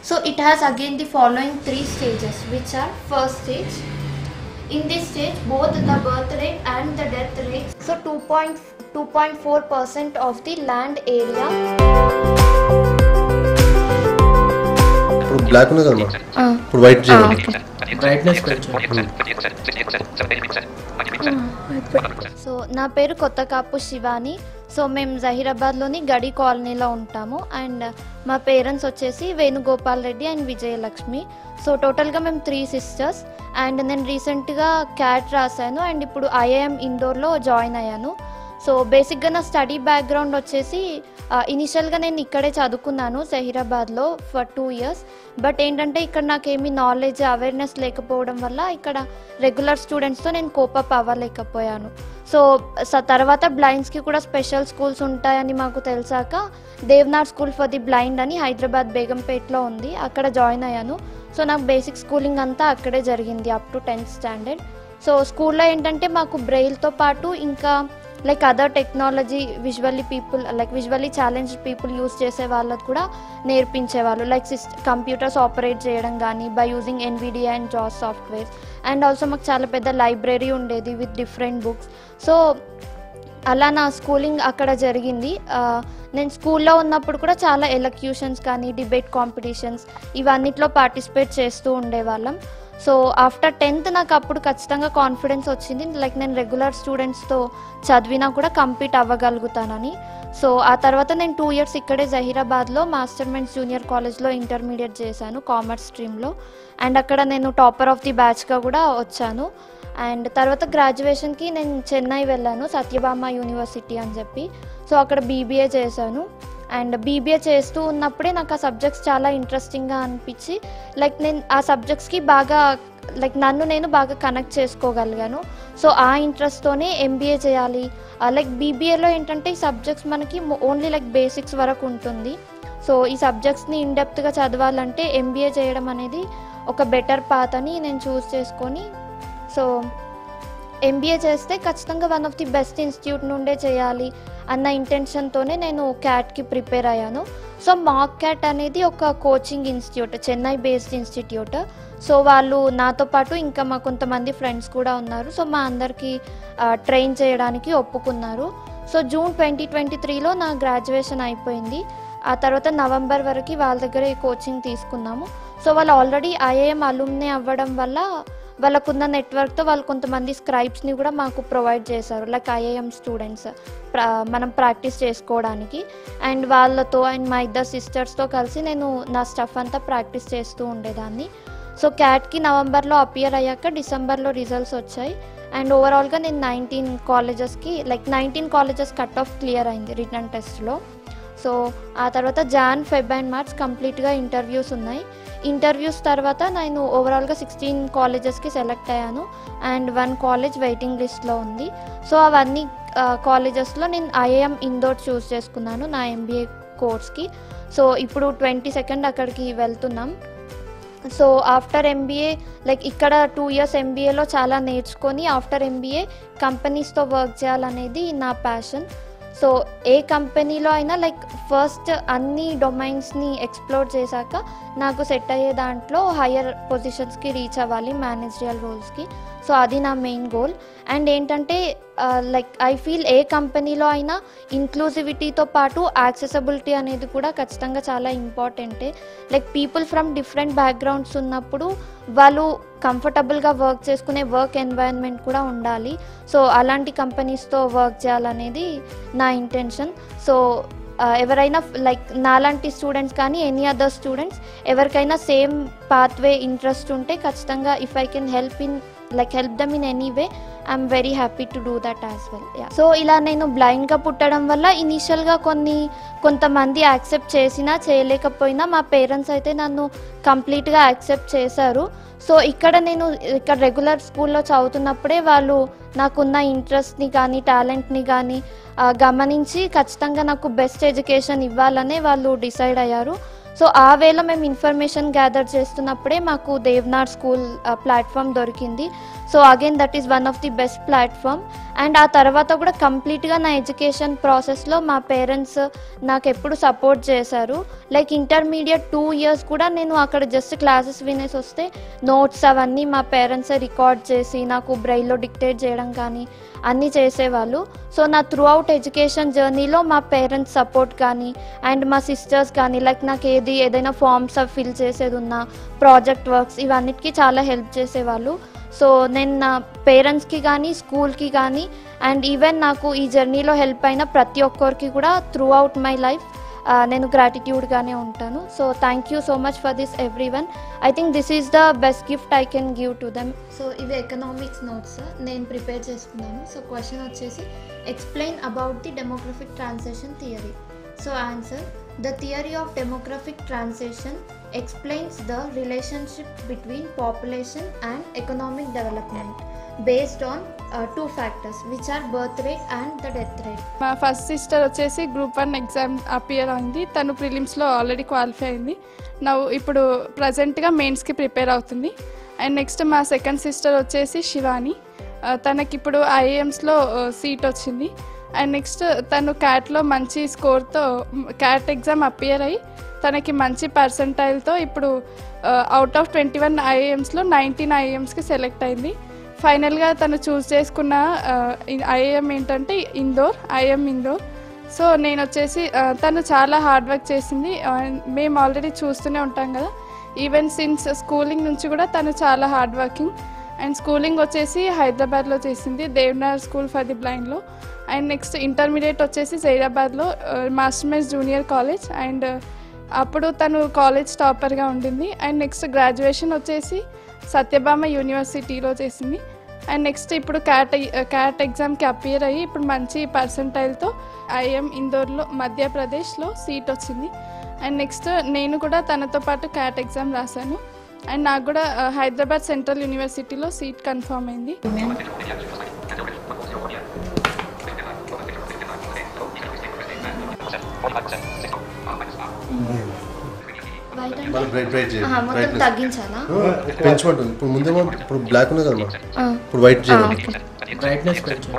So it has again the following 3 stages, which are first stage. In this stage, both the birth rate and the death rate, so 2.4% of the land area. ఇప్పుడు black ఉంది కదా ఇప్పుడు white చేయండి brightness కొంచెం. So నా పేరు Kothakapu Shivani. So మేము జహీరాబాద్లోని గడి కాలనీలో ఉంటాము. అండ్ మా పేరెంట్స్ వచ్చేసి వేణుగోపాల్ రెడ్డి అండ్ విజయలక్ష్మి. సో టోటల్గా మేము 3 సిస్టర్స్. అండ్ నేను రీసెంట్గా క్యాట్ రాశాను అండ్ ఇప్పుడు ఐఐఎం ఇండోర్లో జాయిన్ అయ్యాను. సో బేసిక్గా నా స్టడీ బ్యాక్గ్రౌండ్ వచ్చేసి ఇనిషియల్గా నేను ఇక్కడే చదువుకున్నాను జహీరాబాద్లో ఫర్ 2 years. బట్ ఏంటంటే ఇక్కడ నాకేమీ నాలెడ్జ్ అవేర్నెస్ లేకపోవడం వల్ల ఇక్కడ రెగ్యులర్ స్టూడెంట్స్తో నేను కోపప్ అవ్వలేకపోయాను. సో తర్వాత బ్లైండ్స్కి కూడా స్పెషల్ స్కూల్స్ ఉంటాయని మాకు తెలిసాక దేవ్నార్ స్కూల్ ఫర్ ది బ్లైండ్ అని హైదరాబాద్ బేగంపేట్లో ఉంది, అక్కడ జాయిన్ అయ్యాను. సో నాకు బేసిక్ స్కూలింగ్ అంతా అక్కడే జరిగింది up to 10th standard. So స్కూల్లో ఏంటంటే మాకు బ్రెయిల్తో పాటు ఇంకా like other technology visually challenged people use చేసే వాళ్ళకి కూడా నేర్పించేవాళ్ళు. లైక్ కంప్యూటర్స్ ఆపరేట్ చేయడం కానీ బై యూజింగ్ NVIDIA అండ్ జాస్ సాఫ్ట్వేర్స్. అండ్ ఆల్సో మాకు చాలా పెద్ద లైబ్రరీ ఉండేది విత్ డిఫరెంట్ బుక్స్. సో అలా నా స్కూలింగ్ అక్కడ జరిగింది. నేను స్కూల్లో ఉన్నప్పుడు కూడా చాలా ఎలక్యూషన్స్ కానీ డిబేట్ కాంపిటీషన్స్ ఇవన్నిట్లో పార్టిసిపేట్ చేస్తూ ఉండేవాళ్ళం. సో ఆఫ్టర్ 10th నాకు అప్పుడు ఖచ్చితంగా కాన్ఫిడెన్స్ వచ్చింది, లైక్ నేను రెగ్యులర్ స్టూడెంట్స్తో చదివినా కూడా కంపీట్ అవ్వగలుగుతానని. సో ఆ తర్వాత నేను 2 years ఇక్కడే జహీరాబాద్లో మాస్టర్ మైండ్స్ జూనియర్ కాలేజ్లో ఇంటర్మీడియట్ చేశాను కామర్స్ స్ట్రీమ్లో. అండ్ అక్కడ నేను టాపర్ ఆఫ్ ది బ్యాచ్గా కూడా వచ్చాను. అండ్ తర్వాత గ్రాడ్యుయేషన్కి నేను చెన్నై వెళ్ళాను, సత్యభామ యూనివర్సిటీ అని చెప్పి. సో అక్కడ BBA చేశాను. అండ్ BBA చేస్తూ ఉన్నప్పుడే నాకు ఆ సబ్జెక్ట్స్ చాలా ఇంట్రెస్టింగ్గా అనిపించి లైక్ నేను ఆ సబ్జెక్ట్స్కి బాగా నన్ను నేను బాగా కనెక్ట్ చేసుకోగలిగాను. సో ఆ ఇంట్రెస్ట్తోనే MBA చేయాలి. లైక్ BBAలో ఏంటంటే ఈ సబ్జెక్ట్స్ మనకి ఓన్లీ లైక్ బేసిక్స్ వరకు ఉంటుంది. సో ఈ సబ్జెక్ట్స్ని ఇన్డెప్త్గా చదవాలంటే MBA చేయడం అనేది ఒక బెటర్ పాత్ అని నేను చూస్ చేసుకొని సో MBA చేస్తే ఖచ్చితంగా one of the best institute నుండే చేయాలి అన్న ఇంటెన్షన్తోనే నేను క్యాట్కి ప్రిపేర్ అయ్యాను. సో మాక్ క్యాట్ అనేది ఒక coaching institute, Chennai based institute. So వాళ్ళు నాతో పాటు ఇంకా మా కొంతమంది ఫ్రెండ్స్ కూడా ఉన్నారు. సో మా అందరికీ ట్రైన్ చేయడానికి ఒప్పుకున్నారు. సో జూన్ 2023లో నా గ్రాడ్యుయేషన్ అయిపోయింది. ఆ తర్వాత నవంబర్ వరకు వాళ్ళ దగ్గర ఈ కోచింగ్ తీసుకున్నాము. సో వాళ్ళు ఆల్రెడీ IIM అలుమ్నే అవ్వడం వల్ల వాళ్ళకున్న నెట్వర్క్తో వాళ్ళు కొంతమంది స్క్రైబ్స్ని కూడా మాకు ప్రొవైడ్ చేశారు, లైక్ IIM స్టూడెంట్స్ మనం ప్రాక్టీస్ చేసుకోవడానికి. అండ్ వాళ్ళతో అండ్ మా 2 సిస్టర్స్తో కలిసి నేను నా స్టఫ్ అంతా ప్రాక్టీస్ చేస్తూ ఉండేదాన్ని. సో క్యాట్కి నవంబర్లో అపియర్ అయ్యాక డిసెంబర్లో రిజల్ట్స్ వచ్చాయి. అండ్ ఓవరాల్గా నేను 19 కాలేజెస్ కట్ ఆఫ్ క్లియర్ అయింది రిటర్న్ టెస్ట్లో. సో ఆ తర్వాత Jan, Feb and March కంప్లీట్గా ఇంటర్వ్యూస్ ఉన్నాయి. ఇంటర్వ్యూస్ తర్వాత నేను ఓవరాల్గా 16 కాలేజెస్కి సెలెక్ట్ అయ్యాను అండ్ 1 కాలేజ్ వెయిటింగ్ లిస్ట్లో ఉంది. సో అవన్నీ కాలేజెస్లో నేను IIM ఇండోర్ చూస్ చేసుకున్నాను నా MBA కోర్స్కి. సో ఇప్పుడు 22nd అక్కడికి వెళ్తున్నాం. సో ఆఫ్టర్ MBA లైక్ ఇక్కడ 2 years MBAలో చాలా నేర్చుకొని ఆఫ్టర్ MBA కంపెనీస్తో వర్క్ చేయాలనేది నా ప్యాషన్. సో ఏ కంపెనీలో అయినా లైక్ ఫస్ట్ అన్ని డొమైన్స్ని ఎక్స్ప్లోర్ చేశాక నాకు సెట్ అయ్యే దాంట్లో హయ్యర్ పొజిషన్స్కి రీచ్ అవ్వాలి, మేనేజరియల్ రోల్స్కి. సో అది నా మెయిన్ గోల్. అండ్ ఏంటంటే లైక్ ఐ ఫీల్ ఏ కంపెనీలో అయినా ఇంక్లూజివిటీతో పాటు యాక్సెసిబిలిటీ అనేది కూడా ఖచ్చితంగా చాలా ఇంపార్టెంటే. Like people from different backgrounds ఉన్నప్పుడు వాళ్ళు కంఫర్టబుల్గా వర్క్ చేసుకునే వర్క్ ఎన్వైరన్మెంట్ కూడా ఉండాలి. సో అలాంటి కంపెనీస్తో వర్క్ చేయాలనేది నా ఇంటెన్షన్. సో ఎవరైనా లైక్ నాలాంటి స్టూడెంట్స్ కానీ ఎనీ అదర్ స్టూడెంట్స్ ఎవరికైనా సేమ్ పాత్వే ఇంట్రెస్ట్ ఉంటే ఖచ్చితంగా if I can help them in any way I'm very happy to do that as well. So ఇలా నేను బ్లైండ్గా పుట్టడం వల్ల ఇనీషియల్గా కొంతమంది యాక్సెప్ట్ చేసినా చేయలేకపోయినా మా పేరెంట్స్ అయితే నన్ను కంప్లీట్గా యాక్సెప్ట్ చేశారు. సో నేను ఇక్కడ రెగ్యులర్ స్కూల్లో చదువుతున్నప్పుడే వాళ్ళు నాకున్న ఇంట్రెస్ట్ని కానీ టాలెంట్ని కానీ గమనించి ఖచ్చితంగా నాకు బెస్ట్ ఎడ్యుకేషన్ ఇవ్వాలనే వాళ్ళు డిసైడ్ అయ్యారు. సో ఆ వేళ మేము ఇన్ఫర్మేషన్ గ్యాదర్ చేస్తున్నప్పుడే మాకు దేవ్నార్ స్కూల్ ప్లాట్ఫామ్ దొరికింది. So again that is one of the best platform. And ఆ తర్వాత కూడా కంప్లీట్గా నా ఎడ్యుకేషన్ ప్రాసెస్లో మా పేరెంట్స్ నాకు ఎప్పుడు సపోర్ట్ చేశారు. లైక్ ఇంటర్మీడియట్ 2 years కూడా నేను అక్కడ జస్ట్ క్లాసెస్ వినేసి వస్తే నోట్స్ అవన్నీ మా పేరెంట్సే రికార్డ్ చేసి నాకు బ్రెయిల్లో డిక్టేట్ చేయడం కానీ అన్నీ చేసేవాళ్ళు. సో నా త్రూ అవుట్ ఎడ్యుకేషన్ జర్నీలో మా పేరెంట్స్ సపోర్ట్ కానీ అండ్ మా సిస్టర్స్ కానీ లైక్ నాకు ఏదైనా ఫామ్స్ అవి ఫిల్ చేసేది ఉన్నా ప్రాజెక్ట్ వర్క్స్ ఇవన్నిటికీ చాలా హెల్ప్ చేసేవాళ్ళు. సో నేను నా పేరెంట్స్కి కానీ స్కూల్కి కానీ అండ్ ఈవెన్ నాకు ఈ జర్నీలో హెల్ప్ అయిన ప్రతి ఒక్కరికి కూడా త్రూ అవుట్ మై లైఫ్ నేను గ్రాటిట్యూడ్గానే ఉంటాను. So thank you so much for this everyone. I think this is the best gift I can give to them. So ఇవి ఎకనామిక్స్ నోట్స్ నేను ప్రిపేర్ చేసుకున్నాను. సో క్వశ్చన్ వచ్చేసి explain about the demographic transition theory. So answer, the theory of demographic transition explains the relationship between population and economic development based on 2 factors which are birth rate and the death rate. మా first sister వచ్చేసి group 1 exam appear అయింది. తను ప్రిలిమ్స్లో already qualify అయింది. ఇప్పుడు ప్రజెంట్గా మెయిన్స్కి prepare అవుతుంది. And next మా సెకండ్ సిస్టర్ వచ్చేసి శివాని. తనకి ఇప్పుడు ఐఏఎమ్స్లో సీట్ వచ్చింది. అండ్ నెక్స్ట్ తను క్యాట్లో మంచి స్కోర్తో క్యాట్ ఎగ్జామ్ అపియర్ అయ్యి తనకి మంచి పర్సెంటైల్తో ఇప్పుడు అవుట్ ఆఫ్ 21 ఐఏఎమ్స్లో 19 ఐఏఎమ్స్కి సెలెక్ట్ అయింది. ఫైనల్గా తను చూస్ చేసుకున్న ఐఏఎం ఏంటంటే ఐఎం ఇందోర్. సో నేను వచ్చేసి తను చాలా హార్డ్ వర్క్ చేసింది. మేము ఆల్రెడీ చూస్తూనే ఉంటాం కదా, ఈవెన్ సిన్స్ స్కూలింగ్ నుంచి కూడా తను చాలా హార్డ్ వర్కింగ్. అండ్ స్కూలింగ్ వచ్చేసి హైదరాబాద్లో చేసింది, దేవ్నార్ స్కూల్ ఫర్ ది బ్లైండ్లో. అండ్ నెక్స్ట్ ఇంటర్మీడియట్ వచ్చేసి జైరాబాద్లో master minds junior college. And అప్పుడు తను కాలేజ్ టాపర్గా ఉండింది. అండ్ నెక్స్ట్ గ్రాడ్యుయేషన్ వచ్చేసి సత్యభామ యూనివర్సిటీలో చేసింది. అండ్ నెక్స్ట్ ఇప్పుడు క్యాట్ ఎగ్జామ్కి అపియర్ అయ్యి ఇప్పుడు మంచి పర్సెంటైల్తో ఐఎం ఇందోర్లో మధ్యప్రదేశ్లో సీట్ వచ్చింది. అండ్ నెక్స్ట్ నేను కూడా తనతో పాటు క్యాట్ ఎగ్జామ్ రాశాను. అండ్ నాకు కూడా హైదరాబాద్ సెంట్రల్ యూనివర్సిటీలో సీట్ కన్ఫర్మ్ అయింది. మొత్తం తగ్గించాలా? పెంచమంటుంది. ఇప్పుడు ముందేమో ఇప్పుడు బ్లాక్ ఉంది కదా, ఇప్పుడు వైట్ చేయాలి. బ్రైట్నెస్ పెంచు.